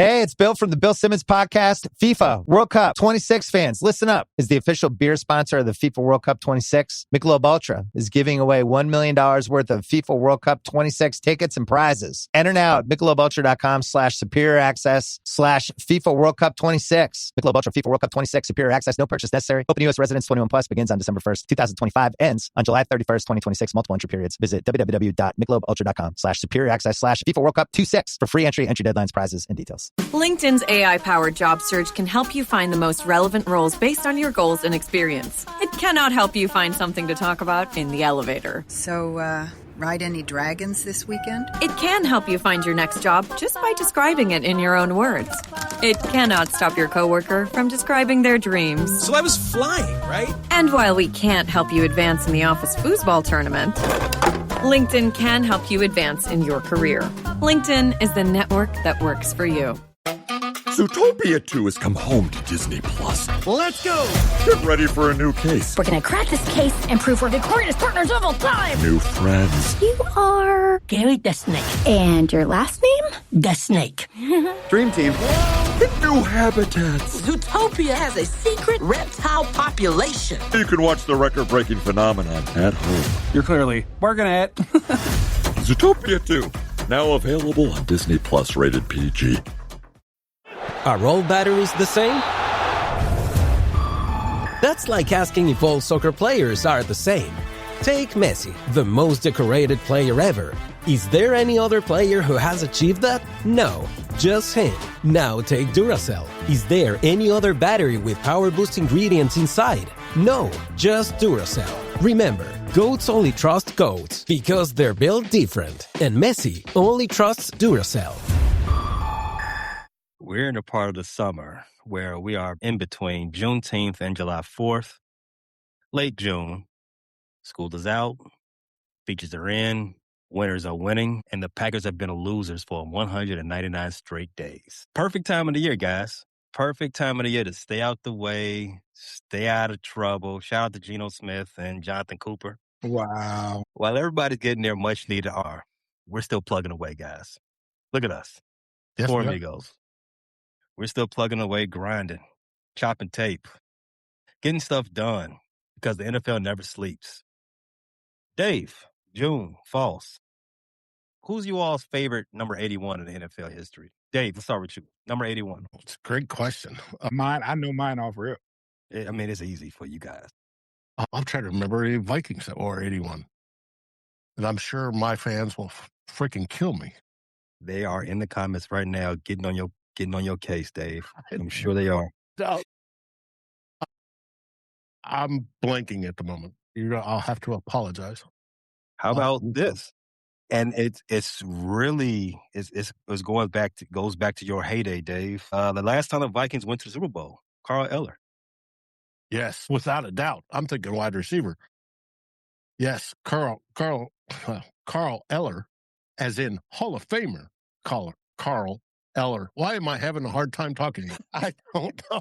Hey, it's Bill from the Bill Simmons podcast. FIFA World Cup 26 fans, listen up. As the official beer sponsor of the FIFA World Cup 26, Michelob Ultra is giving away $1 million worth of FIFA World Cup 26 tickets and prizes. Enter now at MichelobUltra.com/superior access/FIFA World Cup 26. Michelob Ultra FIFA World Cup 26 superior access. No purchase necessary. Open U.S. residents 21 plus begins on December 1st, 2025. Ends on July 31st, 2026. Multiple entry periods. Visit www.MichelobUltra.com/superior access/FIFA World Cup 26 for free entry deadlines, prizes, and details. LinkedIn's AI-powered job search can help you find the most relevant roles based on your goals and experience. It cannot help you find something to talk about in the elevator. So, ride any dragons this weekend? It can help you find your next job just by describing it in your own words. It cannot stop your coworker from describing their dreams. So I was flying, right? And while we can't help you advance in the office foosball tournament, LinkedIn can help you advance in your career. LinkedIn is the network that works for you. Zootopia 2 has come home to Disney Plus. Let's go! Get ready for a new case. We're gonna crack this case and prove we're the greatest partners of all time! New friends. You are Gary the Snake. And your last name? The Snake. Dream team. New habitats. Zootopia has a secret reptile population. You can watch the record-breaking phenomenon at home. You're clearly working at Zootopia 2, now available on Disney Plus, rated PG. Are all batteries the same? That's like asking if all soccer players are the same. Take Messi, the most decorated player ever. Is there any other player who has achieved that? No, just him. Now take Duracell. Is there any other battery with power boost ingredients inside? No, just Duracell. Remember, goats only trust goats because they're built different. And Messi only trusts Duracell. We're in a part of the summer where we are in between Juneteenth and July 4th. Late June. School is out. Beaches are in. Winners are winning. And the Packers have been losers for 199 straight days. Perfect time of the year, guys. Perfect time of the year to stay out the way, stay out of trouble. Shout out to Geno Smith and Jonathan Cooper. wow. While everybody's getting their much-needed R, we're still plugging away, guys. Look at us. Yes, Four we are. amigos. We're still plugging away, grinding, chopping tape, getting stuff done because the NFL never sleeps. Dave, June, False. Who's you all's favorite number 81 in the NFL history? Dave, let's start with you. Number 81. It's a great question. Mine, I know mine off rip. I mean, it's easy for you guys. I'm trying to remember any Vikings that wore 81. And I'm sure my fans will freaking kill me. They are in the comments right now getting on your case, Dave. I'm sure they are. I'm blanking at the moment. I'll have to apologize. How about this? And it's really goes back to your heyday, Dave. The last time the Vikings went to the Super Bowl, Carl Eller. Yes, without a doubt. I'm thinking wide receiver. Yes, Carl Eller, as in Hall of Famer, Carl Eller. Why am I having a hard time talking to you? I don't know.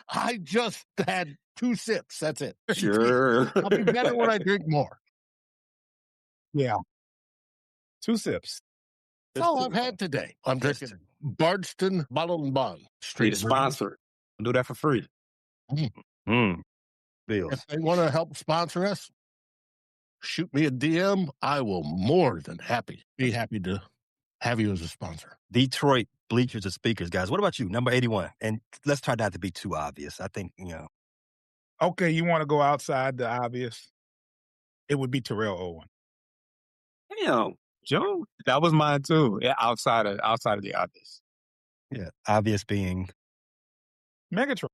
I just had 2 sips. That's it. Sure. I'll be better when I drink more. Yeah. 2 sips. That's all I've had today. I'm drinking Bardstown Bottled and Bond. Street sponsor. Do that for free. Bills. If they want to help sponsor us, shoot me a DM. I will be happy to have you as a sponsor. Detroit bleachers and speakers, guys. What about you? Number 81. And let's try not to be too obvious. I think, Okay, you want to go outside the obvious? It would be Terrell Owen. Damn, Joe. That was mine too. Yeah, outside of the obvious. Yeah, obvious being Megatron.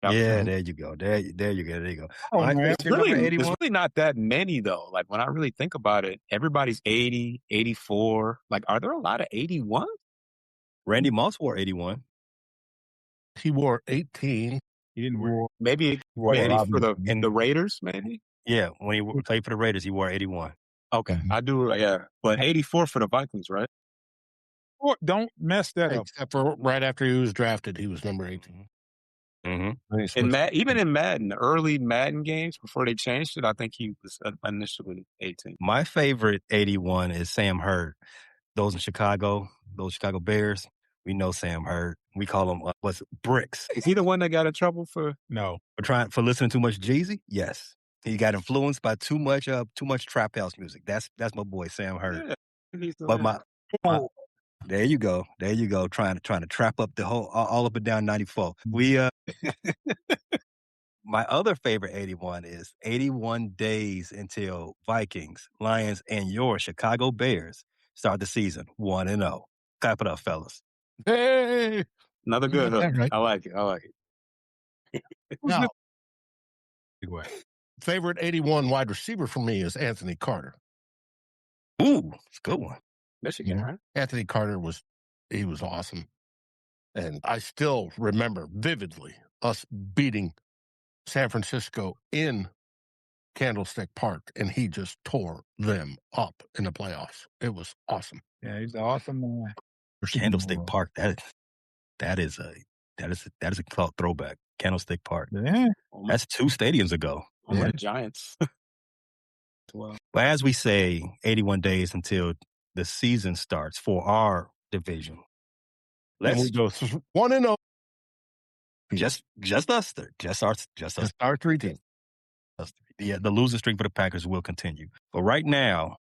Yeah, there you go. There you go. Oh, man. It's really not that many, though. Like, when I really think about it, everybody's 80, 84. Like, are there a lot of 81? Randy Moss wore 81. He wore 18. He didn't wear. Maybe in the Raiders, maybe? Yeah, when he played for the Raiders, he wore 81. Okay, I do, yeah. But 84 for the Vikings, right? Don't mess that up. Except for right after he was drafted, he was number 18. Mm-hmm. Even in Madden, early Madden games before they changed it, I think he was initially 18. My favorite 81 is Sam Hurd. Those Chicago Bears. We know Sam Hurd. We call him what's Bricks. Is he the one that got in trouble for? No. For listening to too much Jeezy? Yes. He got influenced by too much trap house music. That's my boy Sam Hurd. Yeah, But there you go. Trying to trap up the whole all up and down 94. We my other favorite 81 is 81 days until Vikings, Lions, and your Chicago Bears start the season 1-0. Clap it up, fellas. Hey, another good hook. Right. I like it. Now, favorite 81 wide receiver for me is Anthony Carter. Ooh, it's a good one. Michigan, right? Anthony Carter was awesome. And I still remember vividly us beating San Francisco in Candlestick Park, and he just tore them up in the playoffs. It was awesome. Yeah, he's awesome. Candlestick Park. That is a clout throwback. Candlestick Park. Yeah, that's 2 stadiums ago. The Giants. Well, as we say, 81 days until the season starts for our division. Let's go 1-0. Just us. Just our 3 teams. Yeah, the losing streak for the Packers will continue. But right now,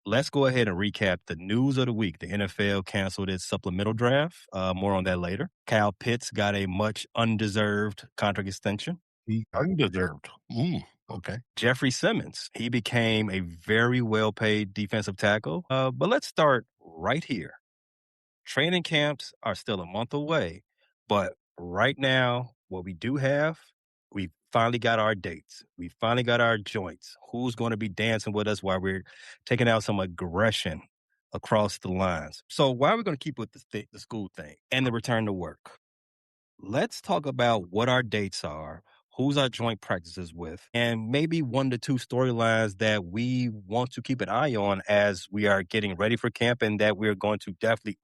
let's go ahead and recap the news of the week. The NFL canceled its supplemental draft. More on that later. Kyle Pitts got a much undeserved contract extension. Undeserved. Okay. Jeffrey Simmons, he became a very well-paid defensive tackle. But let's start right here. Training camps are still a month away, but right now, what we do have, we finally got our dates. We finally got our joints. Who's going to be dancing with us while we're taking out some aggression across the lines? So why are we going to keep with the school thing and the return to work? Let's talk about what our dates are, who's our joint practices with, and maybe 1 to 2 storylines that we want to keep an eye on as we are getting ready for camp, and that we're going to definitely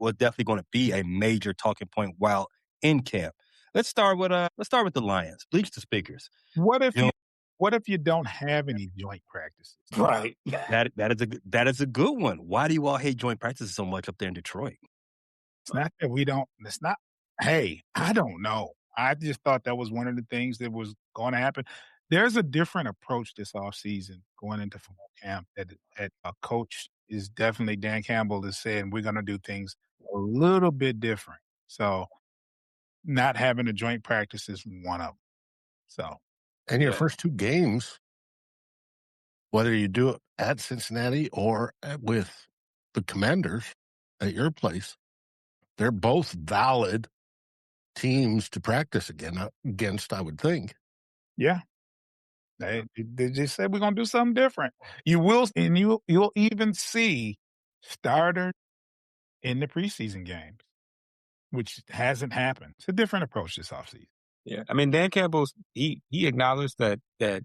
going to be a major talking point while in camp. Let's start with the Lions. Bleach the speakers. What if you don't have any joint practices? Right. That is a good one. Why do you all hate joint practices so much up there in Detroit? It's not that we don't. It's not. Hey, I don't know. I just thought that was one of the things that was going to happen. There's a different approach this offseason going into football camp that a coach is definitely, Dan Campbell is saying we're going to do things a little bit different. So not having a joint practice is one of them. So. And your first 2 games, whether you do it at Cincinnati or with the Commanders at your place, they're both valid teams to practice against, I would think. Yeah. They just said we're going to do something different. You will, and you'll even see starters in the preseason games, which hasn't happened. It's a different approach this offseason. Yeah, I mean, Dan Campbell's he acknowledged that that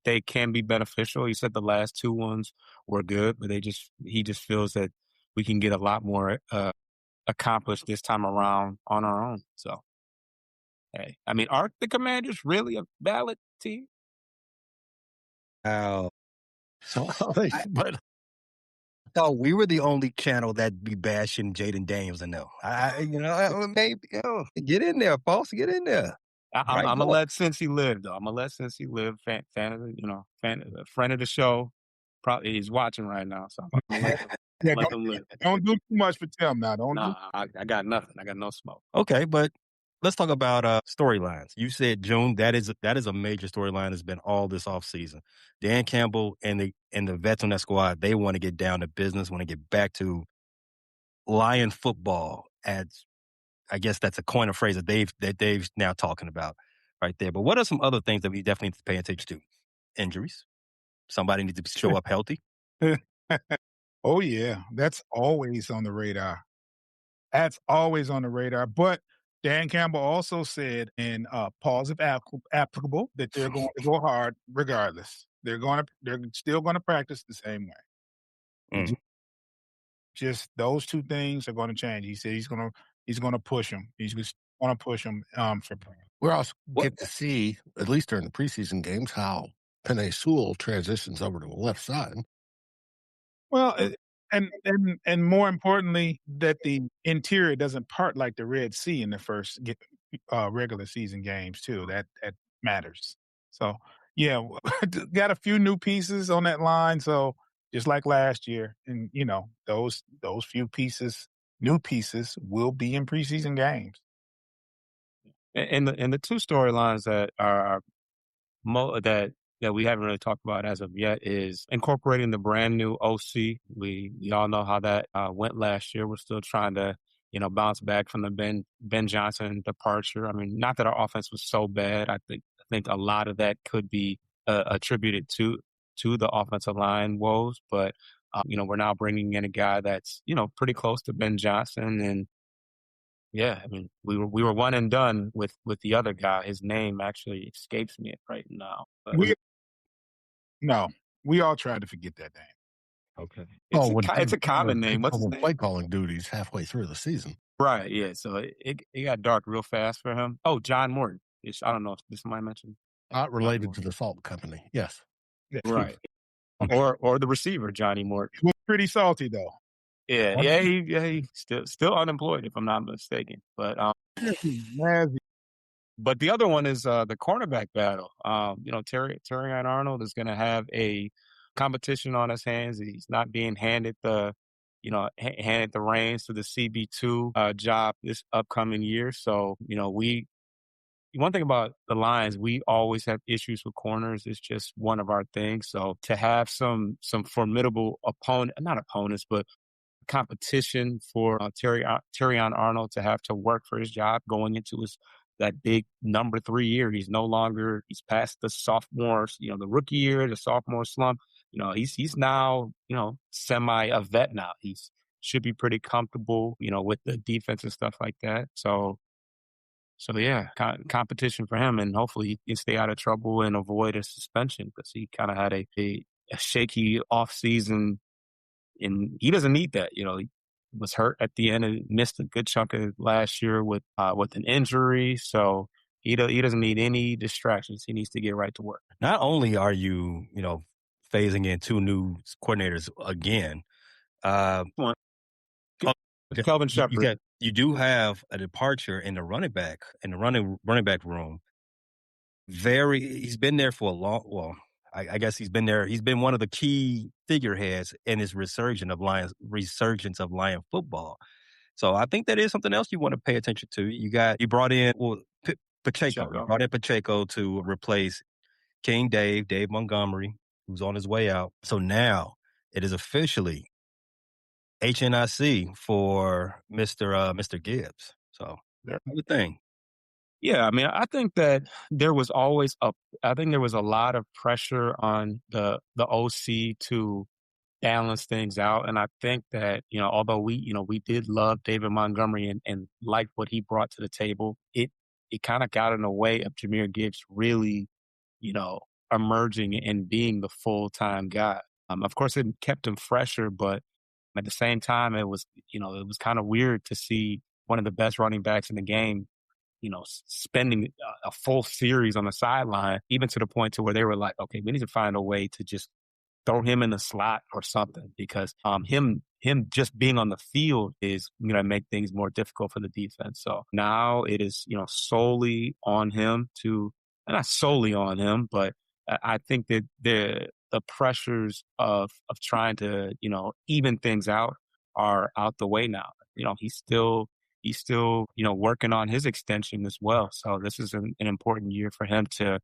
they can be beneficial. He said the last 2 ones were good, but he just feels that we can get a lot more accomplished this time around on our own. So, hey, I mean, are the Commanders really a valid team? Wow. So, but No, we were the only channel that be bashing Jaden Daniels. I know. Maybe get in there, boss. Get in there. I'm gonna let Cincy live, though. I'm gonna let Cincy live. Fan of the friend of the show. Probably he's watching right now, so I'm gonna let him live. Don't do too much for Tim now. I got nothing. I got no smoke. Okay, but let's talk about storylines. You said, June, that is a major storyline that's been all this offseason. Dan Campbell and the vets on that squad, they want to get down to business, want to get back to Lion football. I guess that's a coin of phrase that they've now talking about right there. But what are some other things that we definitely need to pay attention to? Injuries. Somebody needs to show up healthy. Oh, yeah. That's always on the radar. But Dan Campbell also said, in pause if applicable, that they're going to go hard regardless. They're still going to practice the same way. Just those 2 things are going to change. He said he's going to push them. He's just going to push them for. We're also get to see, at least during the preseason games, how Penei Sewell transitions over to the left side. Well, And more importantly, that the interior doesn't part like the Red Sea in the first regular season games too. That matters. So yeah, got a few new pieces on that line. So just like last year, and those few pieces, new pieces, will be in preseason games. And the two storylines that are that we haven't really talked about as of yet is incorporating the brand new OC. We all know how that went last year. We're still trying to bounce back from the Ben Johnson departure. I mean, not that our offense was so bad. I think a lot of that could be attributed to the offensive line woes, but we're now bringing in a guy that's pretty close to Ben Johnson. And yeah, I mean, we were one and done with the other guy. His name actually escapes me right now. But We all tried to forget that name. Okay. It's a common name. What's his name? Play calling duties halfway through the season. Right, yeah. So it got dark real fast for him. Oh, John Morton. I don't know if this might mention. Not related to the salt company. Yes. Right. or the receiver, Johnny Morton. He was pretty salty though. Yeah, he still unemployed if I'm not mistaken. But but the other one is the cornerback battle. Terrion Arnold is going to have a competition on his hands. He's not being handed the reins to the CB2 job this upcoming year. So one thing about the Lions, we always have issues with corners. It's just one of our things. So to have some formidable not opponents, but competition for Terrion Arnold to have to work for his job going into that big number 3 year. He's past the sophomores, the rookie year, the sophomore slump. He's now, semi a vet now. He's should be pretty comfortable, with the defense and stuff like that. So yeah, competition for him, and hopefully he can stay out of trouble and avoid a suspension because he kind of had a shaky off season, and he doesn't need that. He was hurt at the end and missed a good chunk of last year with an injury. So he doesn't need any distractions. He needs to get right to work. Not only are you, phasing in 2 new coordinators again, Kelvin Shepherd. You do have a departure in the running back room. He's been there for a long. I guess he's been there. He's been one of the key figureheads in his resurgence of Lion football. So I think that is something else you want to pay attention to. You brought in Pacheco. You brought in Pacheco to replace King Dave Montgomery, who's on his way out. So now it is officially HNIC for Mr. Gibbs. So that's a good thing. Yeah, I mean, I think that there was always a lot of pressure on the OC to balance things out, and I think that although we did love David Montgomery and liked what he brought to the table, it kind of got in the way of Jahmyr Gibbs really emerging and being the full-time guy. Of course, it kept him fresher, but at the same time, it was kind of weird to see one of the best running backs in the game, spending a full series on the sideline, even to the point to where they were like, okay, we need to find a way to just throw him in the slot or something, because him just being on the field is going to make things more difficult for the defense. So now it is, solely on him not solely on him, but I think that the pressures of trying to, even things out are out the way now. He's still, working on his extension as well. So this is an important year for him to,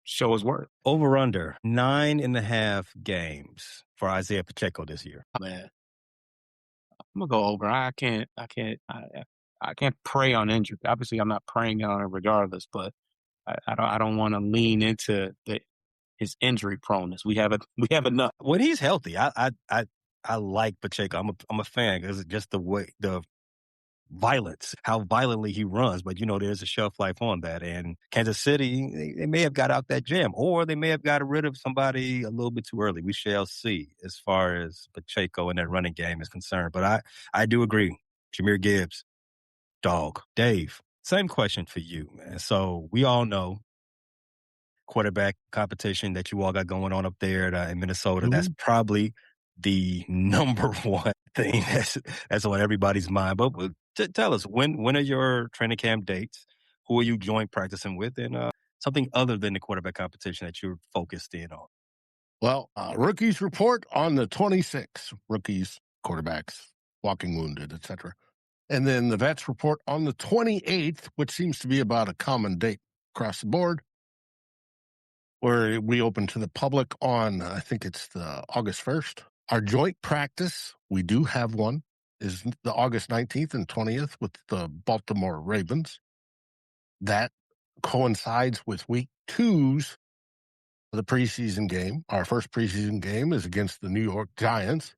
show his worth. Over under 9.5 games for Isaiah Pacheco this year. Man, I'm gonna go over. I can't prey on injury. Obviously, I'm not preying on it regardless, but I don't want to lean into his injury proneness. We have enough. When he's healthy, I like Pacheco. I'm a fan because just the way violence, how violently he runs, but there's a shelf life on that. And Kansas City, they may have got out that jam, or they may have got rid of somebody a little bit too early. We shall see as far as Pacheco and that running game is concerned. But I do agree. Jahmyr Gibbs, dog. Dave, same question for you, man. So we all know quarterback competition that you all got going on up there in Minnesota. Mm-hmm. That's probably the number one thing that's on everybody's mind. But tell us, when are your training camp dates? Who are you joint practicing with? And something other than the quarterback competition that you're focused in on. Well, rookies report on the 26th. Rookies, quarterbacks, walking wounded, etc. And then the vets report on the 28th, which seems to be about a common date across the board, where we open to the public on, I think it's the August 1st. Our joint practice, we do have one, is the August 19th and 20th with the Baltimore Ravens. That coincides with week 2's the preseason game. Our first preseason game is against the New York Giants,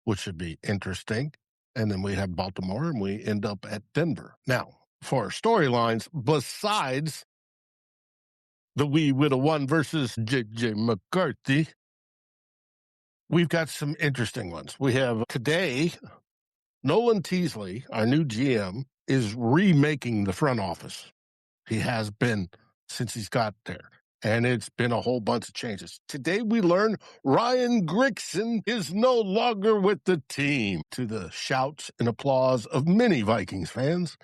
which should be interesting. And then we have Baltimore, and we end up at Denver. Now, for our storylines, besides the we would have won versus J.J. McCarthy, we've got some interesting ones. We have today, Nolan Teasley, our new GM, is remaking the front office. He has been since he's got there. And it's been a whole bunch of changes. Today we learn Ryan Grigson is no longer with the team, to the shouts and applause of many Vikings fans.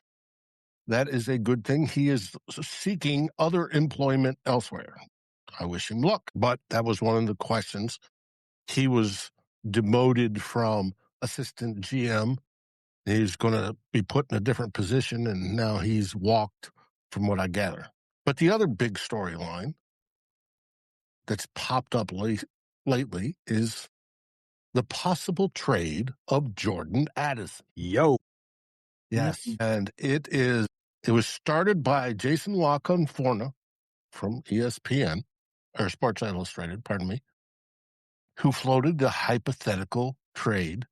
That is a good thing. He is seeking other employment elsewhere. I wish him luck. But that was one of the questions. He was demoted from assistant GM. He's going to be put in a different position, and now he's walked, from what I gather. But the other big storyline that's popped up lately is the possible trade of Jordan Addison. Yo. Yes. And it was started by Jason La Canfora from ESPN, or Sports Illustrated, pardon me, who floated the hypothetical trade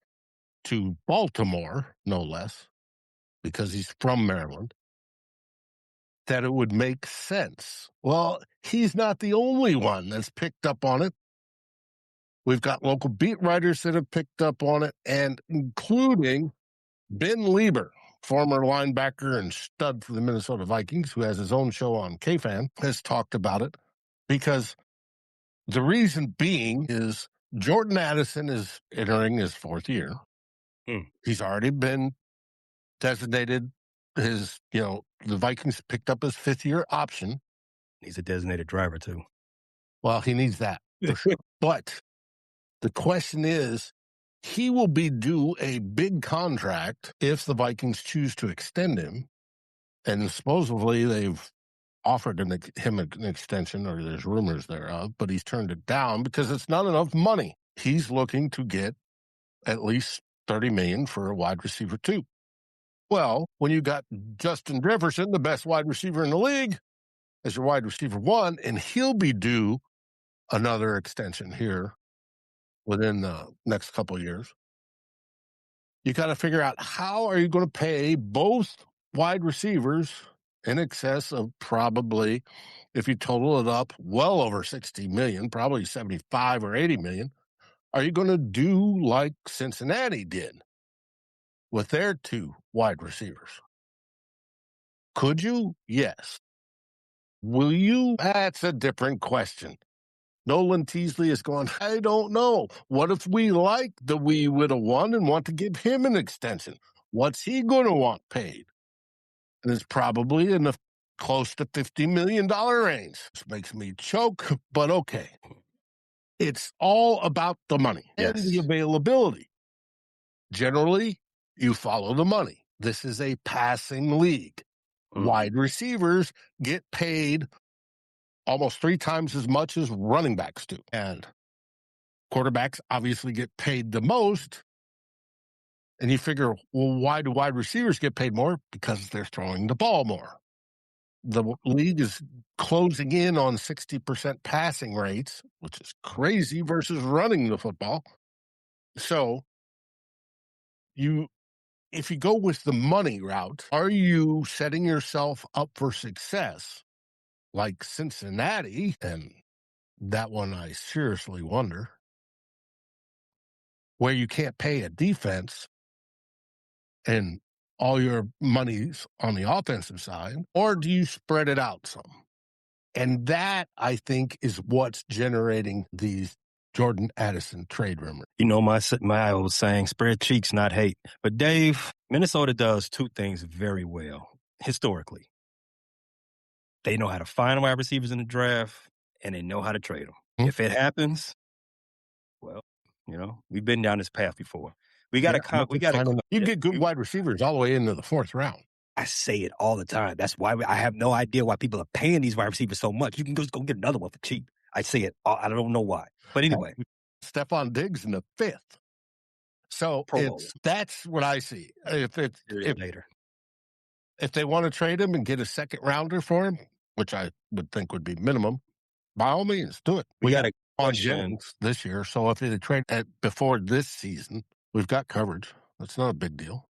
to Baltimore, no less, because he's from Maryland, that it would make sense. Well, he's not the only one that's picked up on it. We've got local beat writers that have picked up on it, and including Ben Lieber, former linebacker and stud for the Minnesota Vikings, who has his own show on KFan, has talked about it, because the reason being is Jordan Addison is entering his 4th year. He's already been designated the Vikings picked up his 5th-year option. He's a designated driver, too. Well, he needs that. For sure. But the question is, he will be due a big contract if the Vikings choose to extend him. And supposedly they've offered him an extension, or there's rumors thereof, but he's turned it down because it's not enough money. He's looking to get at least $30 million for a wide receiver, too. Well, when you got Justin Jefferson, the best wide receiver in the league, as your wide receiver 1, and he'll be due another extension here within the next couple of years, you got to figure out, how are you going to pay both wide receivers in excess of, probably, if you total it up, well over $60 million, probably $75 or $80 million. Are you going to do like Cincinnati did with their 2 wide receivers? Could you? Yes. Will you? That's a different question. Nolan Teasley is going, I don't know. What if we like the we would have won and want to give him an extension? What's he going to want paid? And it's probably in the close to $50 million range. This makes me choke, but okay. It's all about the money and the availability. Generally, you follow the money. This is a passing league. Wide receivers get paid almost 3 times as much as running backs do. And quarterbacks obviously get paid the most. And you figure, well, why do wide receivers get paid more? Because they're throwing the ball more. The league is closing in on 60% passing rates, which is crazy, versus running the football. So if you go with the money route, are you setting yourself up for success like Cincinnati? And that one I seriously wonder, where you can't pay a defense and all your money's on the offensive side, or do you spread it out some? And that, I think, is what's generating these Jordan Addison trade rumor. You know, my old saying, spread cheeks, not hate. But Dave, Minnesota does two things very well, historically. They know how to find wide receivers in the draft, and they know how to trade them. Mm-hmm. If it happens, well, we've been down this path before. We got to You get good wide receivers all the way into the fourth round. I say it all the time. That's why I have no idea why people are paying these wide receivers so much. You can just go get another one for cheap. I say it. I don't know why. But anyway. Stephon Diggs in the fifth. So that's what I see. If they want to trade him and get a second rounder for him, which I would think would be minimum, by all means, do it. We got a on Jennings this year. So if they trade before this season, we've got coverage. That's not a big deal.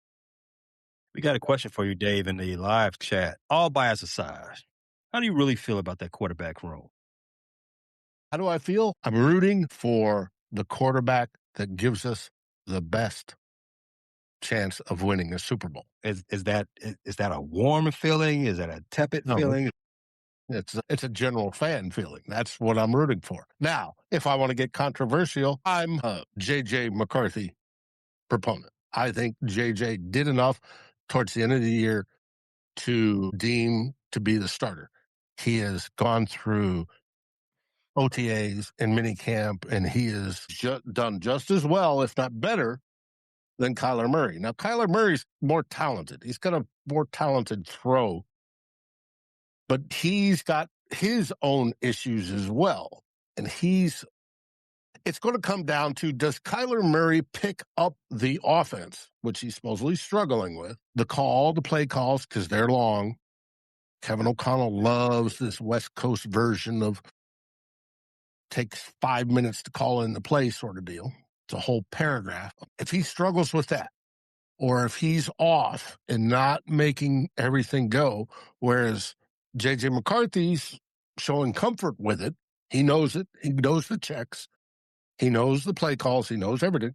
We got a question for you, Dave, in the live chat. All bias aside, how do you really feel about that quarterback room? How do I feel? I'm rooting for the quarterback that gives us the best chance of winning a Super Bowl. Is that a warm feeling? Is that a tepid feeling? It's a general fan feeling. That's what I'm rooting for. Now, if I want to get controversial, I'm a J.J. McCarthy proponent. I think J.J. did enough towards the end of the year to deem to be the starter. He has gone through OTAs and minicamp, and he has done just as well, if not better, than Kyler Murray. Now, Kyler Murray's more talented. He's got a more talented throw, but he's got his own issues as well. And it's going to come down to, does Kyler Murray pick up the offense, which he's supposedly struggling with, the play calls, because they're long. Kevin O'Connell loves this West Coast version of takes 5 minutes to call in the play sort of deal. It's a whole paragraph. If he struggles with that, or if he's off and not making everything go, whereas J.J. McCarthy's showing comfort with it, he knows it, he knows the checks, he knows the play calls, he knows everything,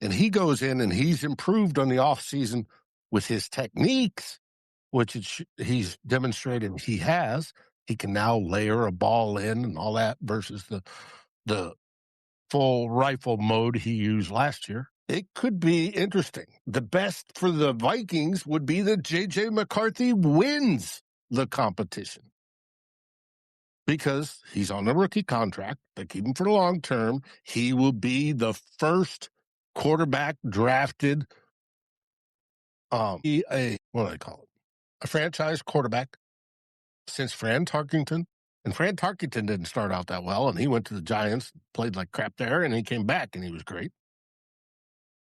and he goes in and he's improved on the offseason with his techniques, which he's demonstrated he has. He can now layer a ball in and all that versus the full rifle mode he used last year. It could be interesting. The best for the Vikings would be that J.J. McCarthy wins the competition because he's on a rookie contract. They keep him for the long term. He will be the first quarterback drafted, what do I call it? A franchise quarterback since Fran Tarkenton. And Fran Tarkenton didn't start out that well, and he went to the Giants, played like crap there, and he came back, and he was great.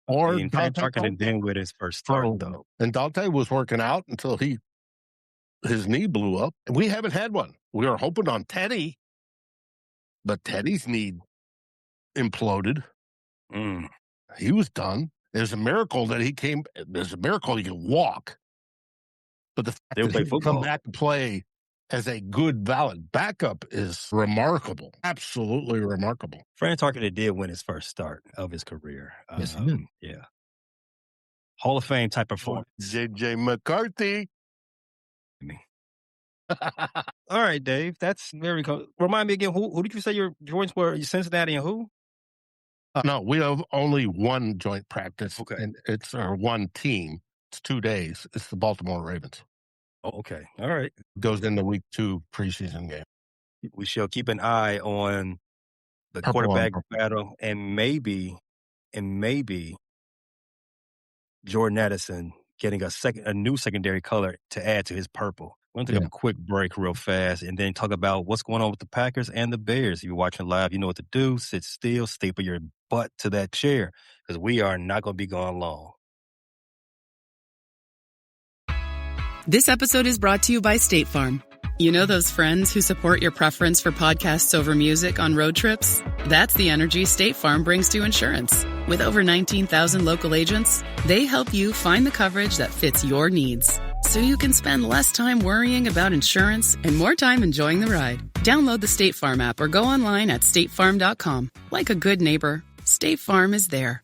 Or Fran Tarkenton didn't win his first start, though. And Dante was working out until his knee blew up. And we haven't had one. We were hoping on Teddy, but Teddy's knee imploded. He was done. There's a miracle that he can walk. But the fact that he can come back and play as a good, valid backup is remarkable. Absolutely remarkable. Fran Tarkenton did win his first start of his career. Yes, he did. Yeah. Hall of Fame type performance. J.J. McCarthy. All right, Dave. That's very cool. Remind me again, who did you say your joints were? Cincinnati and who? No, we have only one joint practice. Okay. And it's our one team. It's 2 days. It's the Baltimore Ravens. Oh, okay. All right. Goes into week 2 preseason game. We shall keep an eye on the quarterback battle and maybe Jordan Addison getting a new secondary color to add to his purple. We're going to take a quick break real fast and then talk about what's going on with the Packers and the Bears. If you're watching live, you know what to do. Sit still, staple your butt to that chair because we are not going to be gone long. This episode is brought to you by State Farm. You know those friends who support your preference for podcasts over music on road trips? That's the energy State Farm brings to insurance. With over 19,000 local agents, they help you find the coverage that fits your needs. So you can spend less time worrying about insurance and more time enjoying the ride. Download the State Farm app or go online at statefarm.com. Like a good neighbor, State Farm is there.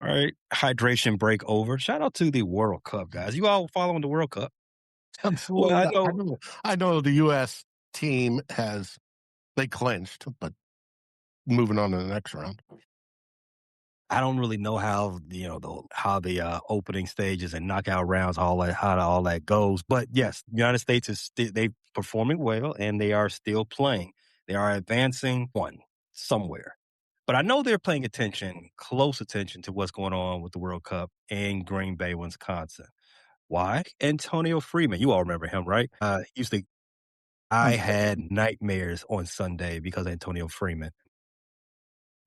All right, hydration break over. Shout out to the World Cup, guys. You all following the World Cup? Absolutely. Well, I know the U.S. team has They clinched, but moving on to the next round. I don't really know how the opening stages and knockout rounds, how all that goes. But yes, the United States is they performing well, and they are still playing. They are advancing somewhere. But I know they're paying close attention to what's going on with the World Cup in Green Bay, Wisconsin. Why? Antonio Freeman. You all remember him, right? I had nightmares on Sunday because of Antonio Freeman.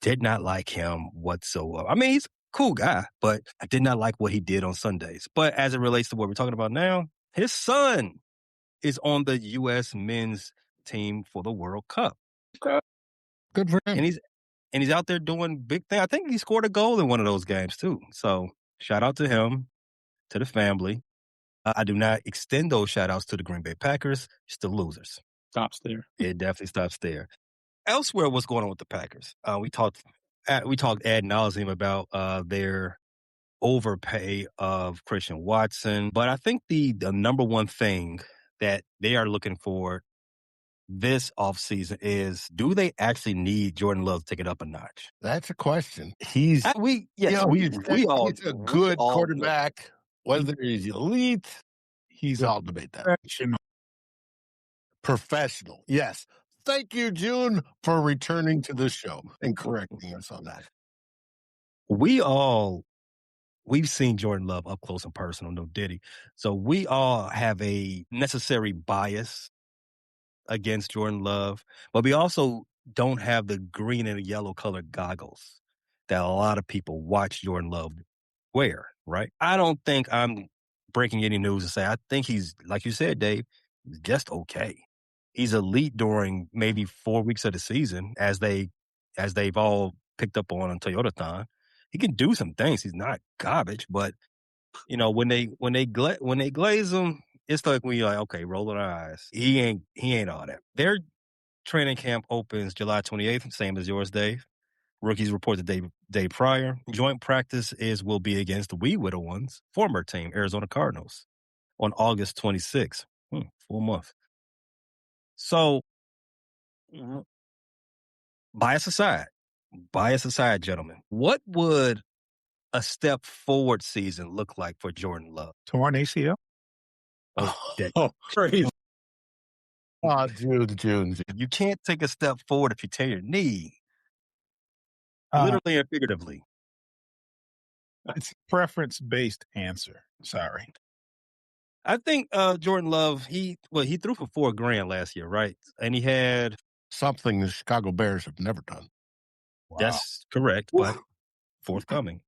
Did not like him whatsoever. I mean, he's a cool guy, but I did not like what he did on Sundays. But as it relates to what we're talking about now, his son is on the U.S. men's team for the World Cup. Good for him. And he's out there doing big things. I think he scored a goal in one of those games too. So shout out to him, to the family. I do not extend those shout outs to the Green Bay Packers. Still losers. Stops there. It definitely stops there. Elsewhere, what's going on with the Packers? We talked ad nauseum about their overpay of Christian Watson, but I think the number one thing that they are looking for this offseason is, do they actually need Jordan Love to take it up a notch? That's a question. He's a good quarterback. Whether he's elite, he's all debate that. Professional, yes. Thank you, June, for returning to the show and correcting us on that. We've seen Jordan Love up close and personal, no diddy. So we all have a necessary bias against Jordan Love, but we also don't have the green and yellow colored goggles that a lot of people watch Jordan Love wear, right? I don't think I'm breaking any news to say I think he's, like you said, Dave, just okay. He's elite during maybe 4 weeks of the season as they've all picked up on Toyotathon. He can do some things. He's not garbage, but when they glaze him, it's like when you're like, okay, rolling our eyes. He ain't all that. Their training camp opens July 28th, same as yours, Dave. Rookies report the day prior. Joint practice will be against the Wee Widow Ones, former team, Arizona Cardinals, on August 26th. Full month. So, bias aside, gentlemen, what would a step forward season look like for Jordan Love? Torn ACL? Oh, crazy. Oh, June. You can't take a step forward if you tear your knee. Literally and figuratively. It's a preference-based answer. Sorry. I think Jordan Love, he threw for $4,000 last year, right? And he had something the Chicago Bears have never done. Wow. That's correct, but forthcoming.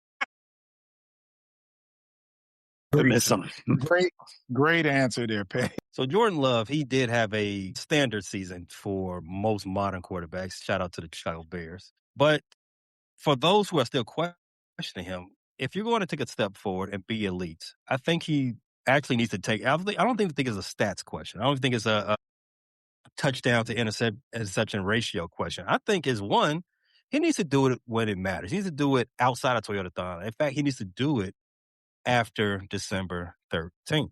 Great answer there, Pay. So Jordan Love, he did have a standard season for most modern quarterbacks. Shout out to the Chicago Bears. But for those who are still questioning him, if you're going to take a step forward and be elite, I think he actually needs to take. I don't think it's a stats question. I don't think it's a touchdown to interception ratio question. I think is one, he needs to do it when it matters. He needs to do it outside of Toyotathon. In fact, he needs to do it after December 13th.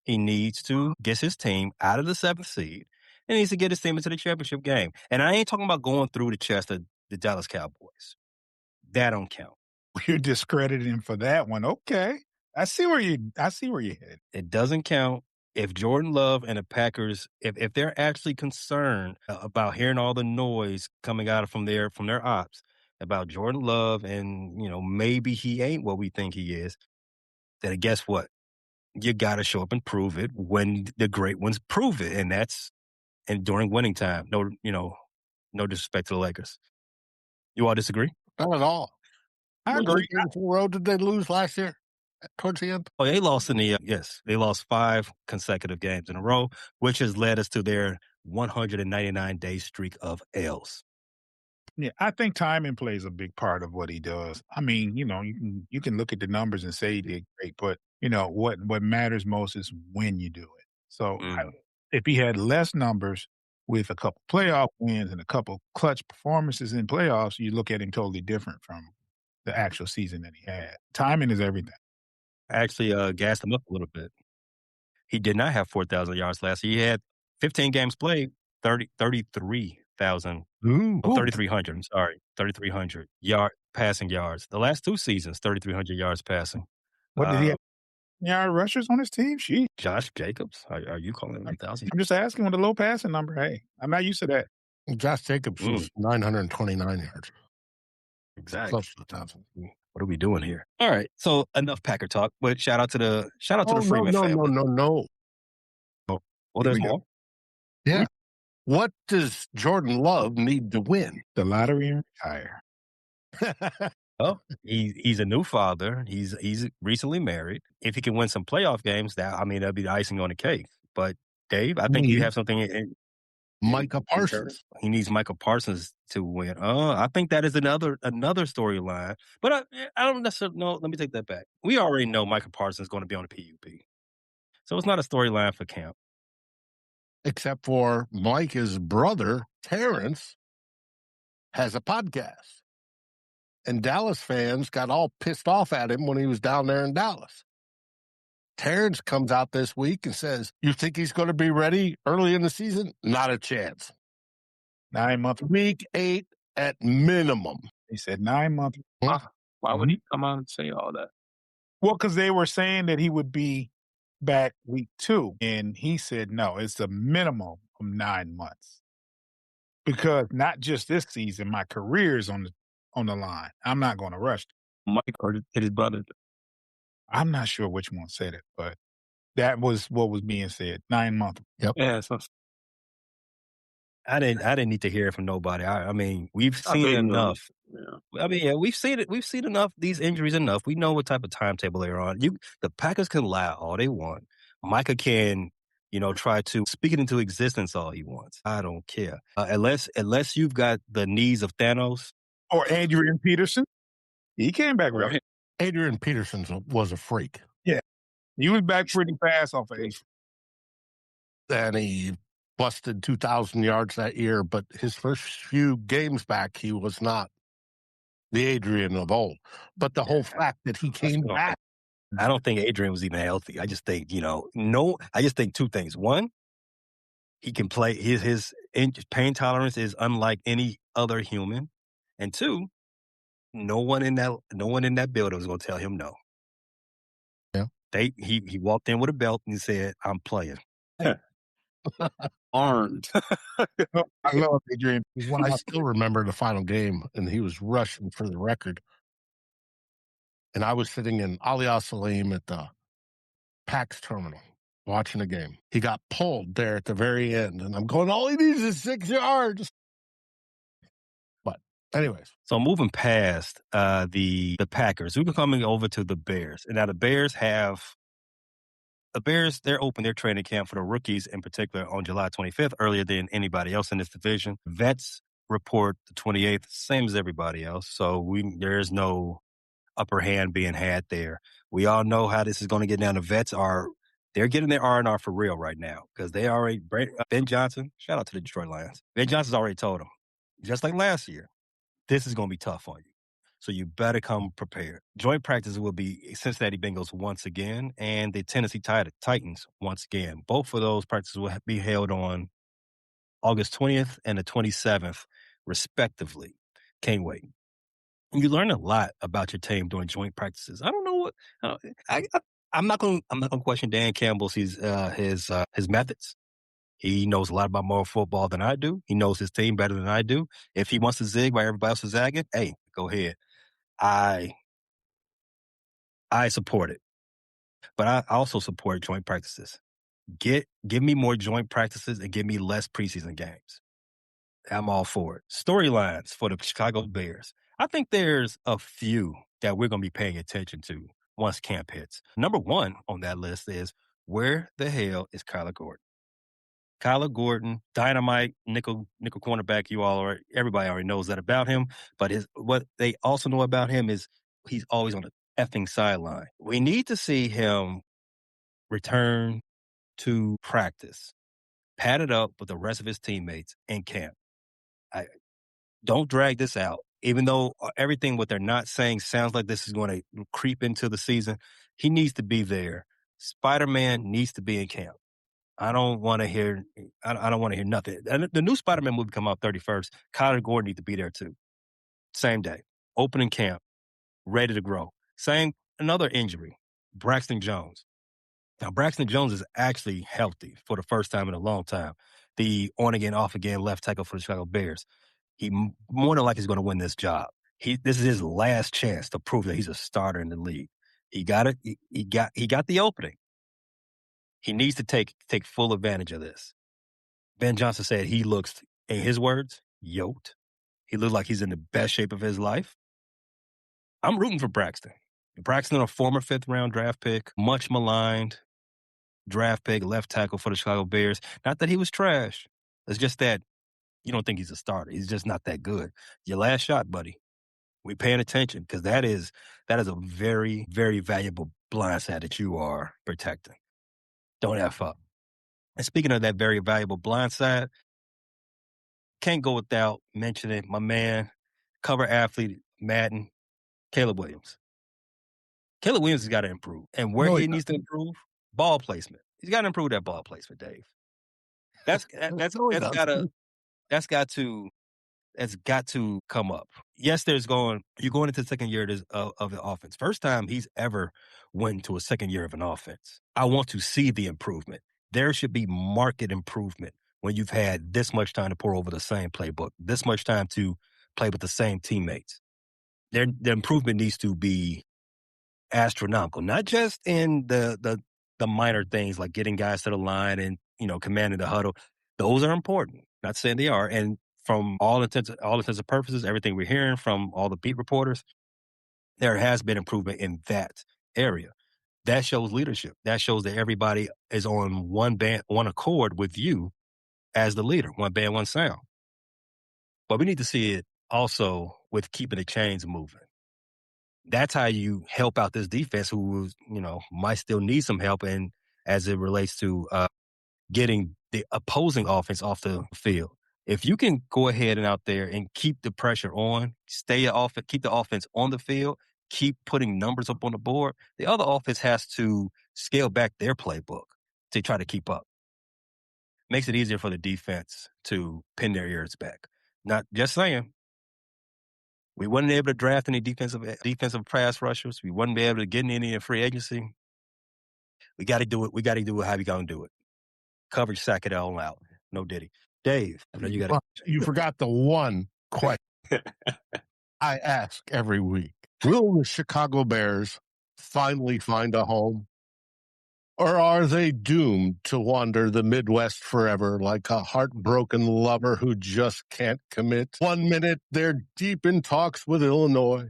He needs to get his team out of the 7th seed and needs to get his team into the championship game. And I ain't talking about going through the chest of the Dallas Cowboys. That don't count. You're discrediting him for that one. Okay. I see where you're headed. It doesn't count if Jordan Love and the Packers, if they're actually concerned about hearing all the noise coming out from their ops about Jordan Love and, maybe he ain't what we think he is, then guess what? You got to show up and prove it when the great ones prove it. And during winning time. No disrespect to the Lakers. You all disagree? Not at all. I agree. What did they lose last year towards the end? Oh, they lost they lost 5 consecutive games in a row, which has led us to their 199-day streak of L's. Yeah, I think timing plays a big part of what he does. I mean, you can look at the numbers and say he did great, but what matters most is when you do it. So if he had less numbers with a couple playoff wins and a couple clutch performances in playoffs, you look at him totally different from the actual season that he had. Timing is everything. I actually gassed him up a little bit. He did not have 4,000 yards last year. He had 15 games played, 33 33,000 Ooh. 3,300. I'm sorry, 3,300 passing yards. The last 2 seasons, 3,300 yards passing. What did he have? Rushers on his team? She. Josh Jacobs, are you calling him 1,000? I'm just asking with a low passing number. Hey, I'm not used to that. Josh Jacobs was 929 yards. Exactly. Close to 1,000. What are we doing here? All right, so enough Packer talk, but shout out to the Freeman family. No. Well, there's more. Yeah. What does Jordan Love need to win? The lottery and retire. Oh, he's a new father. He's recently married. If he can win some playoff games, that'll be the icing on the cake. But Dave, I think you have something in Micah Parsons. He needs Micah Parsons to win. I think that is another storyline. But I don't necessarily know. Let me take that back. We already know Micah Parsons is going to be on the PUP. So it's not a storyline for camp. Except for Micah's brother, Terrence, has a podcast. And Dallas fans got all pissed off at him when he was down there in Dallas. Terrence comes out this week and says, you think he's going to be ready early in the season? Not a chance. 9 months. Week 8 at minimum. He said 9 months. Why would he come out and say all that? Well, because they were saying that he would be back week 2. And he said, no, it's a minimum of 9 months. Because not just this season, my career is on the line. I'm not going to rush. Mike or his brother? I'm not sure which one said it, but that was what was being said. 9 months. Yep. Yeah. So I didn't need to hear it from nobody. We've seen enough. Yeah. We've seen it. We've seen enough. These injuries enough. We know what type of timetable they're on. The Packers can lie all they want. Micah can, try to speak it into existence all he wants. I don't care. Unless you've got the knees of Thanos or Adrian Peterson, he came back right. Adrian Peterson was a freak. Yeah, he was back pretty fast off of age. And he busted 2,000 yards that year, but his first few games back, he was not the Adrian of old. But the whole fact that he came back. I don't think Adrian was even healthy. I just think, I just think 2 things. One, he can play. His pain tolerance is unlike any other human. And 2, no one in that building was going to tell him no. Yeah. He walked in with a belt and he said, I'm playing. Armed. I love Adrian. I still remember the final game, and he was rushing for the record. And I was sitting in Aliyah Salim at the PAX terminal watching the game. He got pulled there at the very end, and I'm going, all he needs is 6 yards. But anyways. So moving past the Packers, we're coming over to the Bears. And now the Bears, they're open their training camp for the rookies in particular on July 25th, earlier than anybody else in this division. Vets report the 28th, same as everybody else. So there's no upper hand being had there. We all know how this is going to get down. The vets they're getting their R&R for real right now because they already, Ben Johnson, shout out to the Detroit Lions. Ben Johnson's already told them, just like last year, this is going to be tough on you. So you better come prepared. Joint practice will be Cincinnati Bengals once again and the Tennessee Titans once again. Both of those practices will be held on August 20th and the 27th, respectively. Can't wait. You learn a lot about your team during joint practices. I don't know what I'm not going to question Dan Campbell's his methods. He knows a lot about more football than I do. He knows his team better than I do. If he wants to zig while everybody else is zagging, hey, go ahead. I support it, but I also support joint practices. Give me more joint practices and give me less preseason games. I'm all for it. Storylines for the Chicago Bears. I think there's a few that we're going to be paying attention to once camp hits. Number 1 on that list is, where the hell is Kyler Gordon? Kyler Gordon, dynamite, nickel cornerback. Everybody already knows that about him. But what they also know about him is he's always on the effing sideline. We need to see him return to practice, padded up with the rest of his teammates in camp. Don't drag this out. Even though everything what they're not saying sounds like this is going to creep into the season, he needs to be there. Spider-Man needs to be in camp. I don't want to hear. I don't want to hear nothing. And the new Spider-Man movie come out 31st. Kyler Gordon needs to be there too. Same day, opening camp, ready to grow. Same another injury, Braxton Jones. Now Braxton Jones is actually healthy for the first time in a long time. The on again, off again left tackle for the Chicago Bears. He more than likely is going to win this job. This is his last chance to prove that he's a starter in the league. He got it. He got the opening. He needs to take full advantage of this. Ben Johnson said he looks, in his words, yoked. He looks like he's in the best shape of his life. I'm rooting for Braxton. Braxton, a former 5th-round draft pick, much maligned draft pick, left tackle for the Chicago Bears. Not that he was trash. It's just that you don't think he's a starter. He's just not that good. Your last shot, buddy. We paying attention because that is a very, very valuable blind side that you are protecting. Don't F up. And speaking of that very valuable blind side, can't go without mentioning my man, cover athlete, Madden, Caleb Williams. Caleb Williams has got to improve. And where he needs to improve, ball placement. He's got to improve that ball placement, Dave. That's got to come up. Yes, you're going into the second year of the offense. First time he's ever went into a second year of an offense. I want to see the improvement. There should be market improvement when you've had this much time to pour over the same playbook, this much time to play with the same teammates. The improvement needs to be astronomical, not just in the minor things like getting guys to the line and, commanding the huddle. Those are important. Not saying they are. And from all intents and purposes, everything we're hearing from all the beat reporters, there has been improvement in that area. That shows leadership. That shows that everybody is on one accord with you as the leader, one band, one sound. But we need to see it also with keeping the chains moving. That's how you help out this defense who, might still need some help and as it relates to getting the opposing offense off the field. If you can go ahead and out there and keep the pressure on, keep the offense on the field, keep putting numbers up on the board, the other offense has to scale back their playbook to try to keep up. Makes it easier for the defense to pin their ears back. Not just saying. We wasn't able to draft any defensive pass rushers. We wasn't able to get any in free agency. We got to do it. We got to do it how we going to do it. Coverage, sack it all out. No Diddy. Dave, I know you got You forgot the one question I ask every week. Will the Chicago Bears finally find a home? Or are they doomed to wander the Midwest forever like a heartbroken lover who just can't commit? 1 minute, they're deep in talks with Illinois.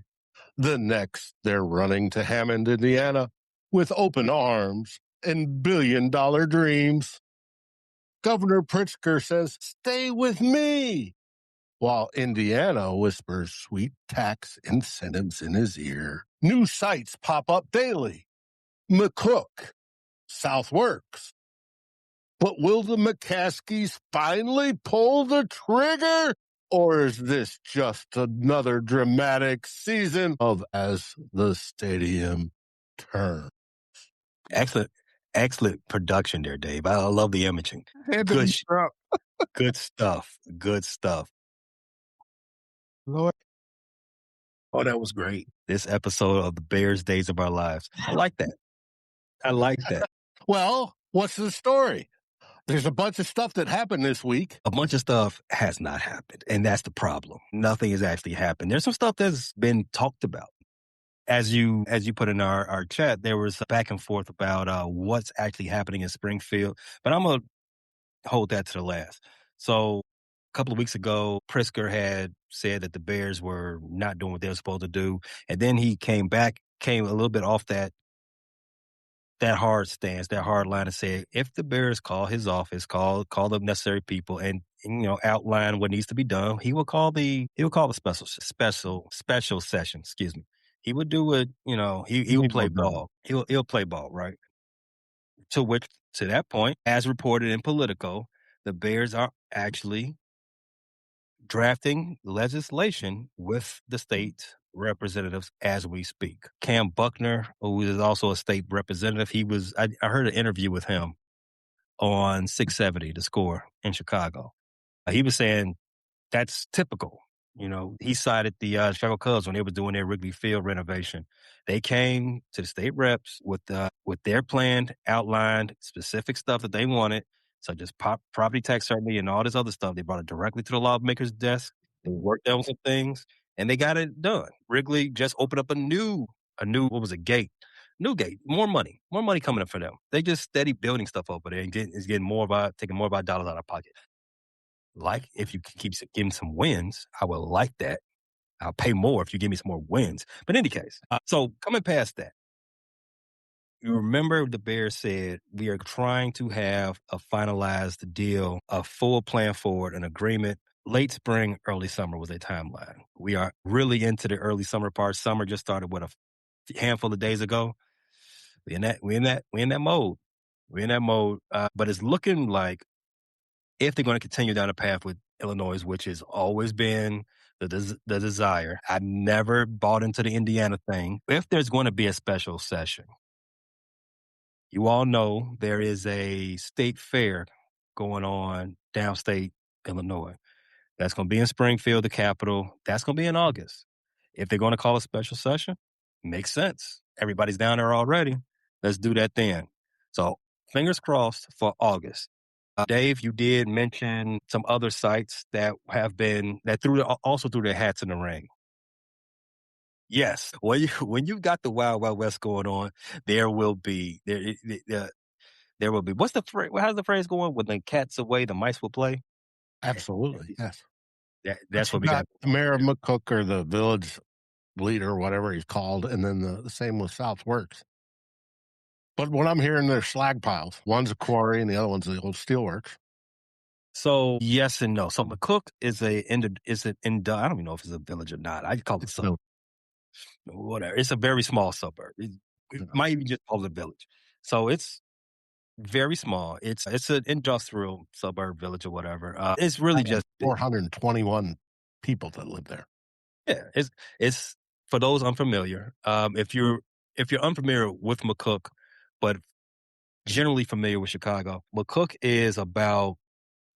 The next, they're running to Hammond, Indiana with open arms and billion-dollar dreams. Governor Pritzker says, "Stay with me," while Indiana whispers sweet tax incentives in his ear. New sites pop up daily. McCook, Southworks. But will the McCaskies finally pull the trigger? Or is this just another dramatic season of As the Stadium Turns? Excellent production there, Dave. I love the imaging. Good stuff. Good stuff. Lord. Oh, that was great. This episode of the Bears Days of Our Lives. I like that. Well, what's the story? There's a bunch of stuff that happened this week. A bunch of stuff has not happened, and that's the problem. Nothing has actually happened. There's some stuff that's been talked about. As you put in our chat, there was a back and forth about what's actually happening in Springfield, but I'm going to hold that to the last. So a couple of weeks ago, Pritzker had said that the Bears were not doing what they were supposed to do, and then he came a little bit off that hard stance, that hard line, and said if the Bears call his office, call the necessary people, and outline what needs to be done, he will call the special session. Excuse me. He would do it. He will play ball. He'll play ball, right? To that point, as reported in Politico, the Bears are actually drafting legislation with the state representatives as we speak. Cam Buckner, who is also a state representative, I heard an interview with him on 670 to score in Chicago. He was saying that's typical. He cited the Chicago Cubs when they were doing their Wrigley Field renovation. They came to the state reps with their planned, outlined, specific stuff that they wanted, such as property tax certainty and all this other stuff. They brought it directly to the lawmaker's desk. They worked on some things, and they got it done. Wrigley just opened up a new what was it, gate? New gate, more money coming up for them. They just steady building stuff over there and taking more of our dollars out of pocket. Like, if you keep giving some wins, I would like that. I'll pay more if you give me some more wins. But in any case, so coming past that, you remember the Bears said we are trying to have a finalized deal, a full plan forward, an agreement. Late spring, early summer was a timeline. We are really into the early summer part. Summer just started a handful of days ago. We're in that mode. We're in that mode. But it's looking like, if they're going to continue down the path with Illinois, which has always been the desire, I never bought into the Indiana thing. If there's going to be a special session, you all know there is a state fair going on downstate Illinois. That's going to be in Springfield, the capital. That's going to be in August. If they're going to call a special session, makes sense. Everybody's down there already. Let's do that then. So fingers crossed for August. Dave, you did mention some other sites that also threw their hats in the ring. Yes, when you got the Wild Wild West going on, there will be. What's the phrase? How's the phrase going? When the cat's away, the mice will play. Absolutely, yes. That's what we got. The mayor of McCook or the village leader, whatever he's called, and then the same with Southworks. But when I'm hearing there's slag piles, one's a quarry and the other one's the old steelworks. So yes and no. So McCook is I don't even know if it's a village or not. I call it suburb. Whatever. It's a very small suburb. It might even just call it a village. So it's very small. It's an industrial suburb village or whatever. It's really just 421 people that live there. Yeah, it's for those unfamiliar. If you're unfamiliar with McCook, but generally familiar with Chicago, McCook is about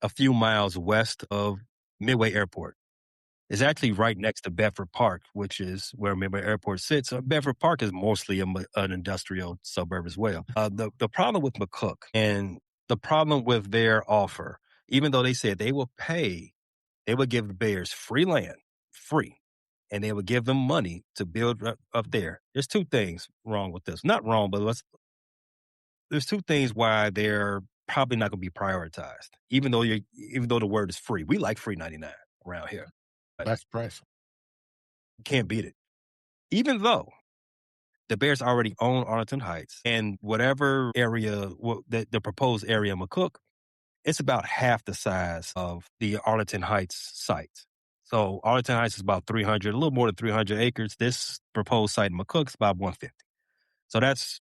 a few miles west of Midway Airport. It's actually right next to Bedford Park, which is where Midway Airport sits. Bedford Park is mostly an industrial suburb as well. The problem with McCook and the problem with their offer, even though they said they will give the Bears free land, and they would give them money to build up there. There's two things wrong with this. Not wrong, but there's two things why they're probably not going to be prioritized. Even though the word is free, we like free 99 around here. Best price. You can't beat it. Even though the Bears already own Arlington Heights, and whatever area, the proposed area of McCook, it's about half the size of the Arlington Heights site. So Arlington Heights is about a little more than 300 acres. This proposed site in McCook is about 150. So that's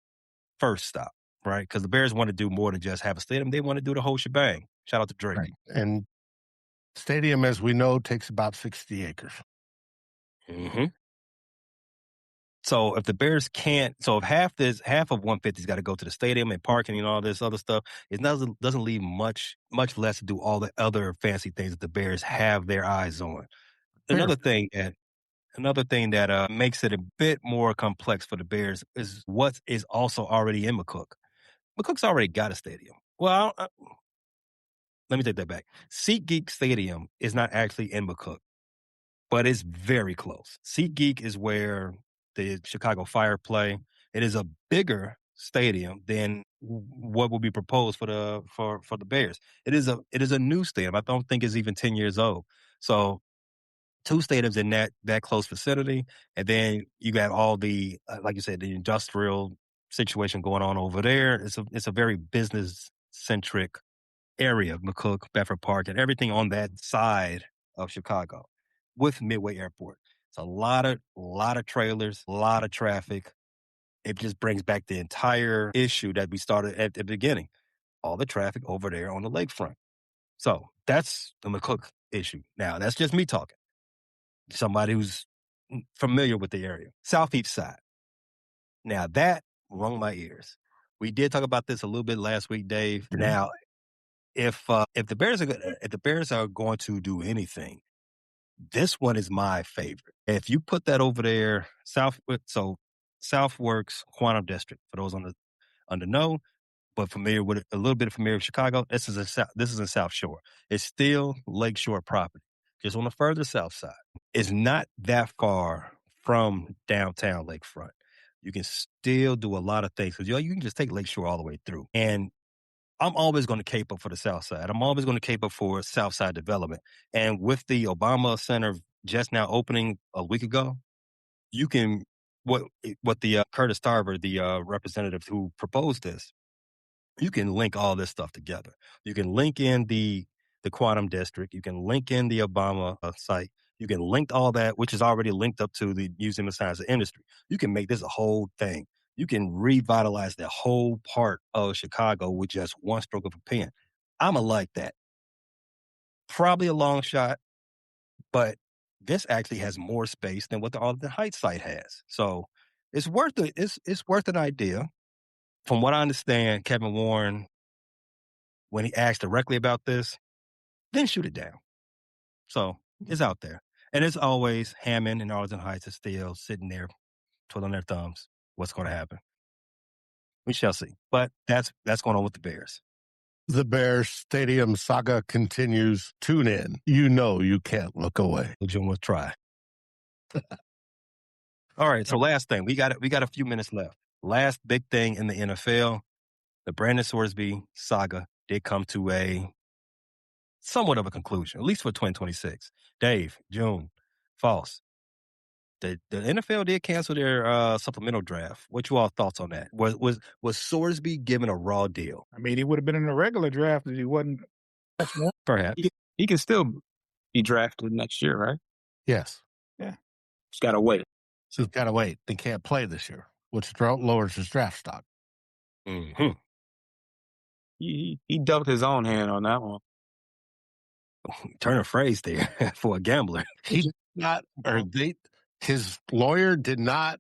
first stop, right? Because the Bears want to do more than just have a stadium. They want to do the whole shebang. Shout out to Drake. Right. And stadium, as we know, takes about 60 acres. Mm-hmm. So if the Bears if half of 150's got to go to the stadium and parking and all this other stuff, it doesn't leave much less to do all the other fancy things that the Bears have their eyes on. Another thing that makes it a bit more complex for the Bears is what is also already in McCook. McCook's already got a stadium. Well, let me take that back. SeatGeek Stadium is not actually in McCook, but it's very close. SeatGeek is where the Chicago Fire play. It is a bigger stadium than what will be proposed for the Bears. It is a new stadium. I don't think it's even 10 years old. So two stadiums in that close vicinity, and then you got all the like you said, the industrial situation going on over there. It's a very business centric area, McCook, Bedford Park, and everything on that side of Chicago with Midway Airport. It's a lot of trailers, a lot of traffic. It just brings back the entire issue that we started at the beginning. All the traffic over there on the lakefront. So that's the McCook issue. Now, that's just me talking. Somebody who's familiar with the area. Southeast side. Now, that rung my ears. We did talk about this a little bit last week, Dave. Mm-hmm. Now, if the Bears are going to do anything, this one is my favorite. If you put that over there, Southworks Quantum District, for those on the know, but familiar with it, a little bit familiar with Chicago, this is in South Shore. It's still Lakeshore property, just on the further south side. It's not that far from downtown Lakefront. You can still do a lot of things because you can just take Lakeshore all the way through. And I'm always going to cape up for the South Side. I'm always going to cape up for South Side development. And with the Obama Center just now opening a week ago, you can what the Curtis Tarver, the representative who proposed this, you can link all this stuff together. You can link in the Quantum District. You can link in the Obama site. You can link all that, which is already linked up to the Museum of Science and Industry. You can make this a whole thing. You can revitalize the whole part of Chicago with just one stroke of a pen. I'm a like that. Probably a long shot, but this actually has more space than what the Arlington Heights site has. So it's worth it. It's worth an idea. From what I understand, Kevin Warren, when he asked directly about this, didn't shoot it down. So it's out there. And as always, Hammond and Arlington Heights are still sitting there twiddling their thumbs. What's going to happen? We shall see. But that's going on with the Bears. The Bears Stadium saga continues. Tune in. You know you can't look away. Jim will try. All right. So last thing, we got a few minutes left. Last big thing in the NFL, the Brandon Soresby saga did come to a somewhat of a conclusion, at least for 2026. Dave, June, False. The NFL did cancel their supplemental draft. What you all thoughts on that? Was Soresby given a raw deal? I mean, he would have been in a regular draft if he wasn't. Perhaps. He can still be drafted next year, right? Yes. Yeah. Just got to wait. So he's got to wait. They can't play this year, which lowers his draft stock. Mm-hmm. He dumped his own hand on that one. Turn a phrase there for a gambler. His lawyer did not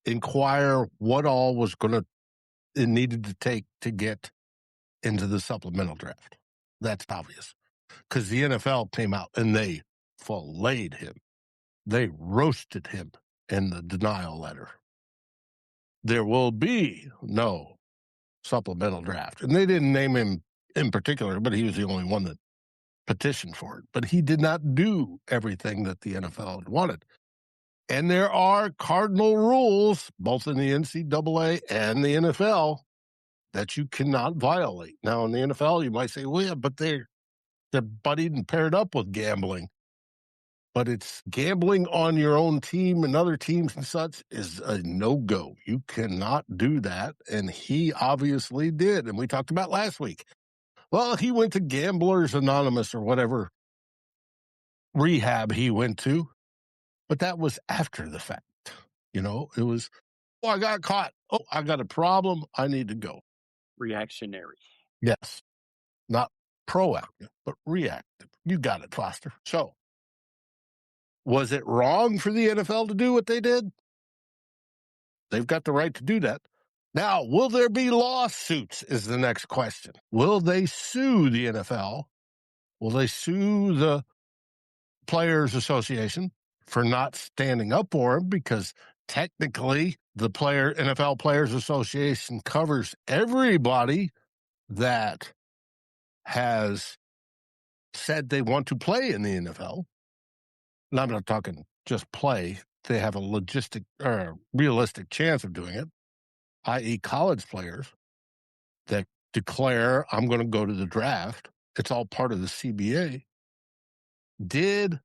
inquire what all it needed to take to get into the supplemental draft. That's obvious. Because the NFL came out and they filleted him. They roasted him in the denial letter. There will be no supplemental draft. And they didn't name him in particular, but he was the only one that petitioned for it. But he did not do everything that the NFL had wanted. And there are cardinal rules, both in the NCAA and the NFL, that you cannot violate. Now, in the NFL, you might say, well, yeah, but they're buddied and paired up with gambling. But it's gambling on your own team and other teams and such is a no-go. You cannot do that. And he obviously did. And we talked about last week. Well, he went to Gamblers Anonymous or whatever rehab he went to. But that was after the fact. You know, it was, I got caught. Oh, I got a problem. I need to go. Reactionary. Yes. Not proactive, but reactive. You got it, Foster. So, was it wrong for the NFL to do what they did? They've got the right to do that. Now, will there be lawsuits is the next question. Will they sue the NFL? Will they sue the Players Association for not standing up for him? Because technically, the NFL Players Association covers everybody that has said they want to play in the NFL. And I'm not talking just play. They have a realistic chance of doing it, i.e. college players that declare, I'm going to go to the draft. It's all part of the CBA. Did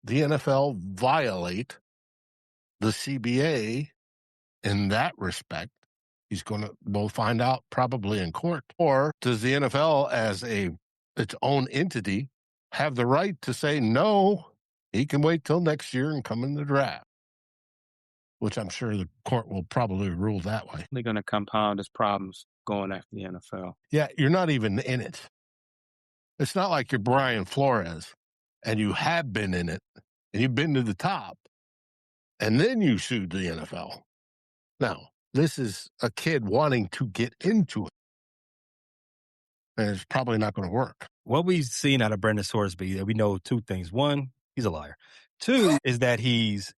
the NFL violate the CBA in that respect? We'll find out probably in court. Or does the NFL as its own entity have the right to say, no, he can wait till next year and come in the draft? Which I'm sure the court will probably rule that way. They're going to compound his problems going after the NFL. Yeah, you're not even in it. It's not like you're Brian Flores and you have been in it and you've been to the top and then you sued the NFL. Now, this is a kid wanting to get into it. and it's probably not going to work. What we've seen out of Brandon Soresby, we know two things. One, he's a liar. Two is that he's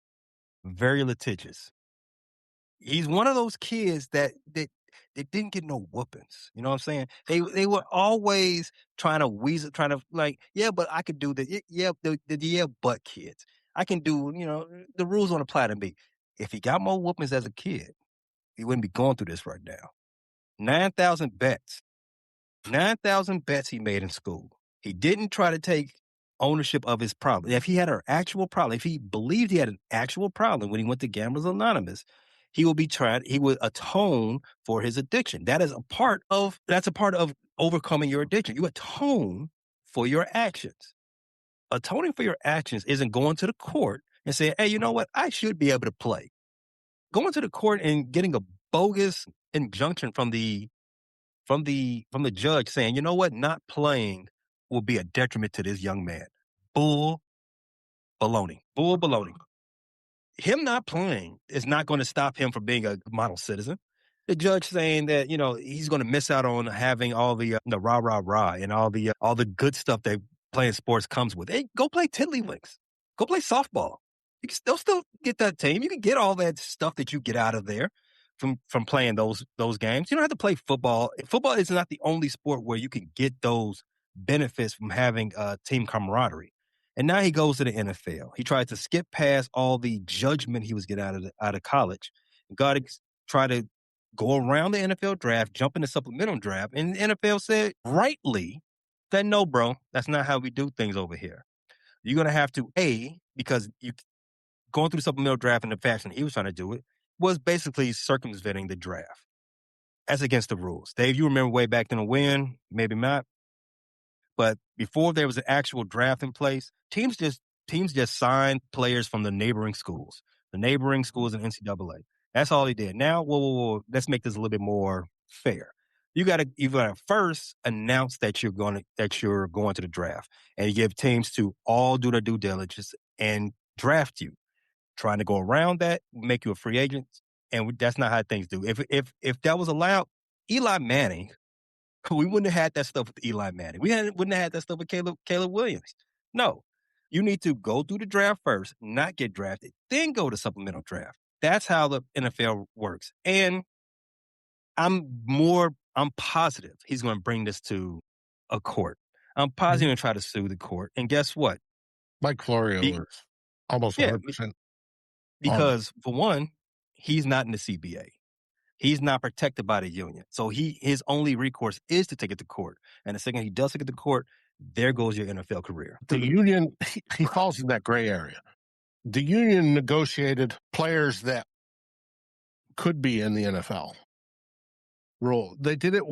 very litigious. He's one of those kids that didn't get no whoopings. You know what I'm saying? They were always trying to weasel, trying to like, yeah, but I could do this. Yeah, the yeah, but kids. I can do, the rules don't apply to me. If he got more whoopings as a kid, he wouldn't be going through this right now. 9,000 bets. 9,000 bets he made in school. He didn't try to take ownership of his problem. If he had an actual problem, if he believed he had an actual problem when he went to Gamblers Anonymous, he would atone for his addiction. That's a part of overcoming your addiction. You atone for your actions. Atoning for your actions isn't going to the court and saying, hey, you know what? I should be able to play. Going to the court and getting a bogus injunction from the judge saying, you know what, not playing will be a detriment to this young man. Bull baloney. Him not playing is not going to stop him from being a model citizen. The judge saying that, he's going to miss out on having all the rah and all the good stuff that playing sports comes with. Hey, go play tiddlywinks. Go play softball. They'll still get that team. You can get all that stuff that you get out of there from playing those games. You don't have to play football. Football is not the only sport where you can get those benefits from having team camaraderie. And now he goes to the NFL. He tried to skip past all the judgment he was getting out of college. Got to try to go around the NFL draft, jump in the supplemental draft. And the NFL said rightly that, no, bro, that's not how we do things over here. You're going to have to, because you going through the supplemental draft in the fashion he was trying to do it, was basically circumventing the draft. That's against the rules. Dave, you remember way back then a win, maybe not. But before there was an actual draft in place, teams just signed players from the neighboring schools in NCAA. That's all they did. Now, whoa, let's make this a little bit more fair. You gotta first announce that you're going to the draft, and you give teams to all do their due diligence and draft you. Trying to go around that, make you a free agent, and that's not how things do. If that was allowed, Eli Manning, we wouldn't have had that stuff with Eli Manning. Wouldn't have had that stuff with Caleb Williams. No, you need to go through the draft first, not get drafted, then go to supplemental draft. That's how the NFL works. And I'm positive he's going to bring this to a court. I'm positive he'll try to sue the court. And guess what? Mike Florio is almost 100%. Because for one, he's not in the CBA. He's not protected by the union. So his only recourse is to take it to court. And the second he does take it to court, there goes your NFL career. The union, he falls in that gray area. The union negotiated players that could be in the NFL role. They did it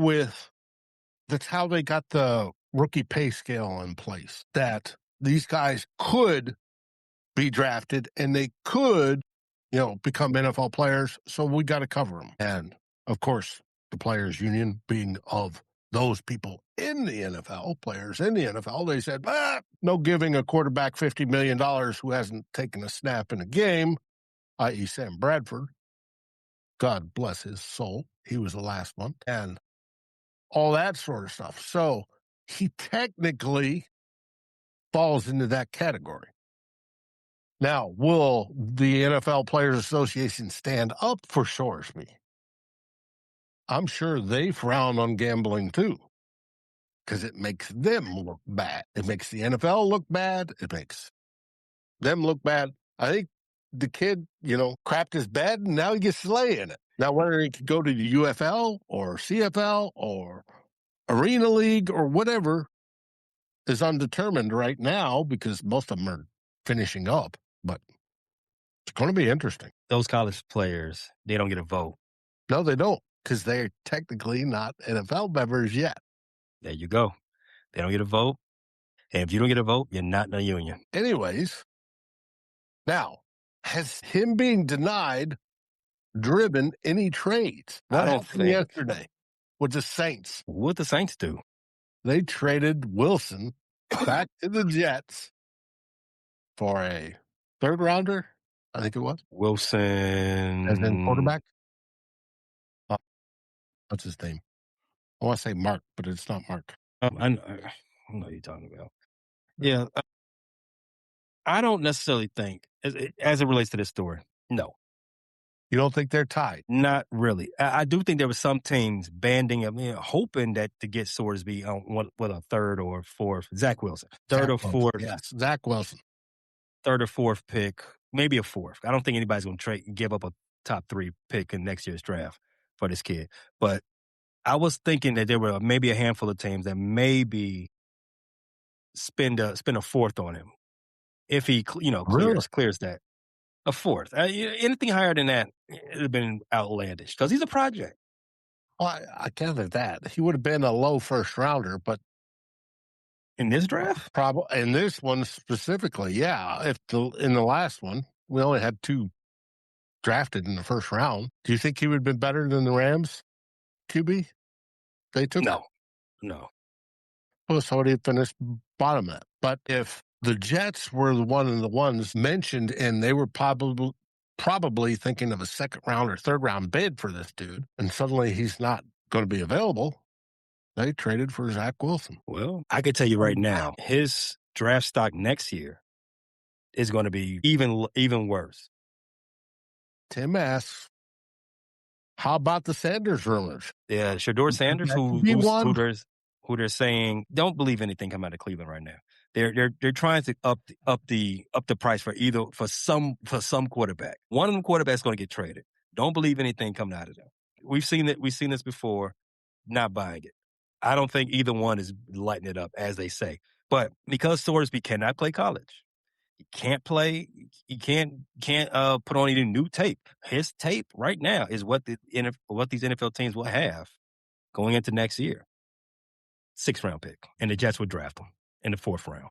that's how they got the rookie pay scale in place, that these guys could be drafted and they could, become NFL players. So we got to cover them. And of course, the players union being of those people in the NFL, players in the NFL, they said, no giving a quarterback $50 million who hasn't taken a snap in a game, i.e. Sam Bradford. God bless his soul. He was the last one. And all that sort of stuff. So he technically falls into that category. Now, will the NFL Players Association stand up for Soresby? I'm sure they frown on gambling too, because it makes them look bad. It makes the NFL look bad. It makes them look bad. I think the kid, crapped his bed and now he gets to lay in it. Now, whether he could go to the UFL or CFL or Arena League or whatever is undetermined right now because most of them are finishing up. But it's going to be interesting. Those college players, they don't get a vote. No, they don't, because they're technically not NFL members yet. There you go. They don't get a vote. And if you don't get a vote, you're not in a union. Anyways, now, has him being denied driven any trades? I don't think. Yesterday with the Saints. What the Saints do? They traded Wilson back to the Jets for a third rounder, I think it was. Wilson. As in quarterback? What's his name? I want to say Mark, but it's not Mark. I know who you're talking about. Yeah. I don't necessarily think, as it relates to this story, no. You don't think they're tied? Not really. I do think there were some teams banding, hoping that to get Soresby on with a third or fourth. Zach Wilson. Third or fourth. Yes, Zach Wilson. Third or fourth pick, maybe a fourth. I don't think anybody's going to give up a top 3 pick in next year's draft for this kid. But I was thinking that there were maybe a handful of teams that maybe spend a fourth on him if he clears that. A fourth. Anything higher than that, it would have been outlandish because he's a project. Well, I gathered that. He would have been a low first rounder, but in this draft? Probably in this one specifically, yeah. In the last one, we only had 2 drafted in the first round. Do you think he would have been better than the Rams QB they took? No. Well, so he finished bottom at. But if the Jets were one of the ones mentioned, and they were probably thinking of a second round or third round bid for this dude, and suddenly he's not going to be available, they traded for Zach Wilson. Well, I could tell you right now, his draft stock next year is going to be even worse. Tim asks, how about the Sanders rumors? Yeah, Shador Sanders, who they're saying don't believe anything coming out of Cleveland right now. They're trying to up the price for some quarterback. One of them quarterbacks going to get traded. Don't believe anything coming out of them. We've seen this before. Not buying it. I don't think either one is lighting it up, as they say. But because Soresby cannot play college, he can't play. He can't put on any new tape. His tape right now is what these NFL teams will have going into next year. 6th round pick, and the Jets would draft him in the 4th round.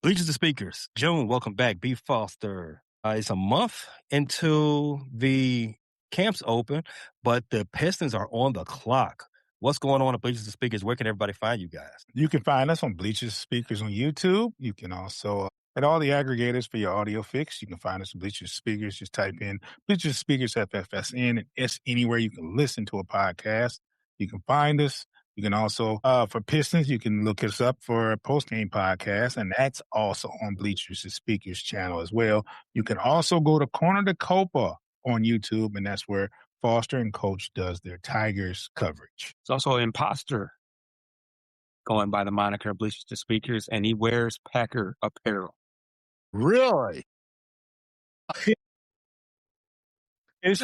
Bleachers to Speakers. June, welcome back. B. Foster. It's a month into the camps open, but the Pistons are on the clock. What's going on at Bleachers to Speakers? Where can everybody find you guys? You can find us on Bleachers Speakers on YouTube. You can also at all the aggregators for your audio fix. You can find us on Bleachers Speakers. Just type in Bleachers Speakers FFSN and S anywhere you can listen to a podcast. You can find us. You can also, for Pistons, you can look us up for a post-game podcast, and that's also on Bleachers Speakers channel as well. You can also go to Corner to Copa on YouTube, and that's where Foster and Coach does their Tigers coverage. It's also an imposter going by the moniker Bleachers to Speakers, and he wears Packer apparel. Really? His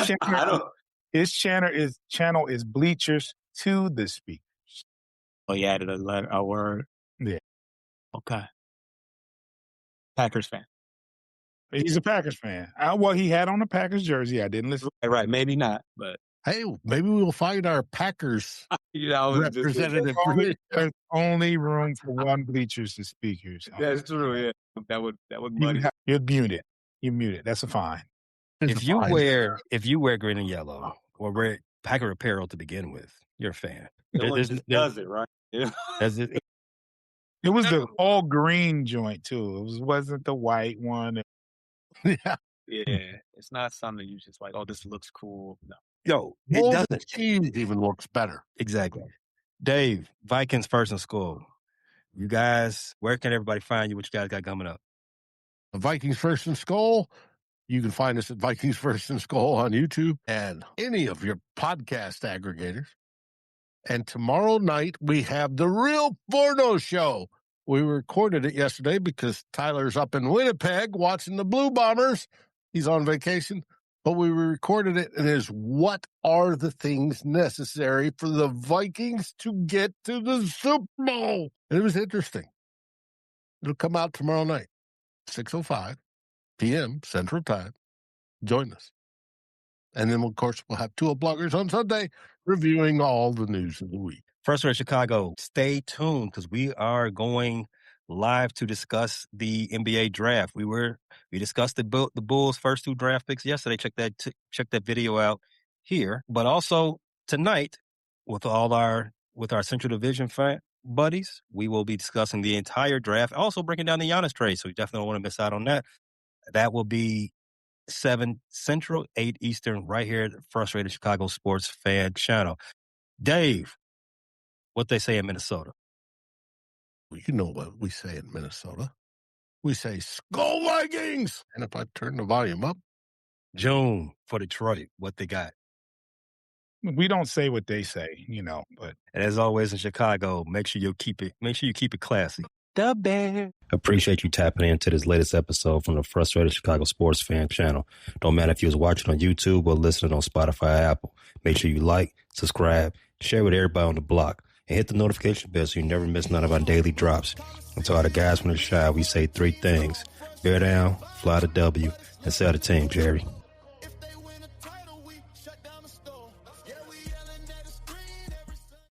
channel is Bleachers to the Speakers. Oh, you added a word? Yeah. Okay. Packers fan. He's a Packers fan. Well, he had on a Packers jersey. I didn't listen. Right. Maybe not, but. Hey, maybe we'll find our Packers representative. There's only room for one Bleachers to Speakers. That's true, yeah. That would muddy. You're muted. You're muted. That's a fine. If you wear green and yellow or wear Packer apparel to begin with, you're a fan. Does it, right? Yeah. It was the all green joint too. It wasn't the white one. Yeah. It's not something you just like, oh, this looks cool. No, it doesn't. The cheese even looks better. Exactly. Dave, Vikings First and School. You guys, where can everybody find you? What you guys got coming up? Vikings First and Skull. You can find us at Vikings First and Skull on YouTube and any of your podcast aggregators. And tomorrow night, we have the Real Forno Show. We recorded it yesterday because Tyler's up in Winnipeg watching the Blue Bombers. He's on vacation. But we recorded it, and it is what are the things necessary for the Vikings to get to the Super Bowl? And it was interesting. It'll come out tomorrow night, 6:05 p.m. Central Time. Join us. And then, of course, we'll have Tua Bloggers on Sunday reviewing all the news of the week. First Rate Chicago, stay tuned because we are going live to discuss the NBA draft. We discussed the Bulls' first 2 draft picks yesterday. Check that video out here. But also tonight, with our Central Division fan buddies, we will be discussing the entire draft. Also breaking down the Giannis trade, so you definitely don't want to miss out on that. That will be 7 Central, 8 Eastern, right here at the Frustrated Chicago Sports Fan Channel. Dave, what they say in Minnesota? Well, you know what we say in Minnesota. We say, Skull Vikings! And if I turn the volume up. June, for Detroit, what they got? We don't say what they say, but. And as always in Chicago, make sure you keep it classy. The Bear. Appreciate you tapping into this latest episode from the Frustrated Chicago Sports Fan channel. Don't matter if you was watching on YouTube or listening on Spotify or Apple. Make sure you like, subscribe, share with everybody on the block, and hit the notification bell so you never miss none of our daily drops. And to all the guys from the Shy, we say 3 things. Bear down, fly the W, and sell the team, Jerry.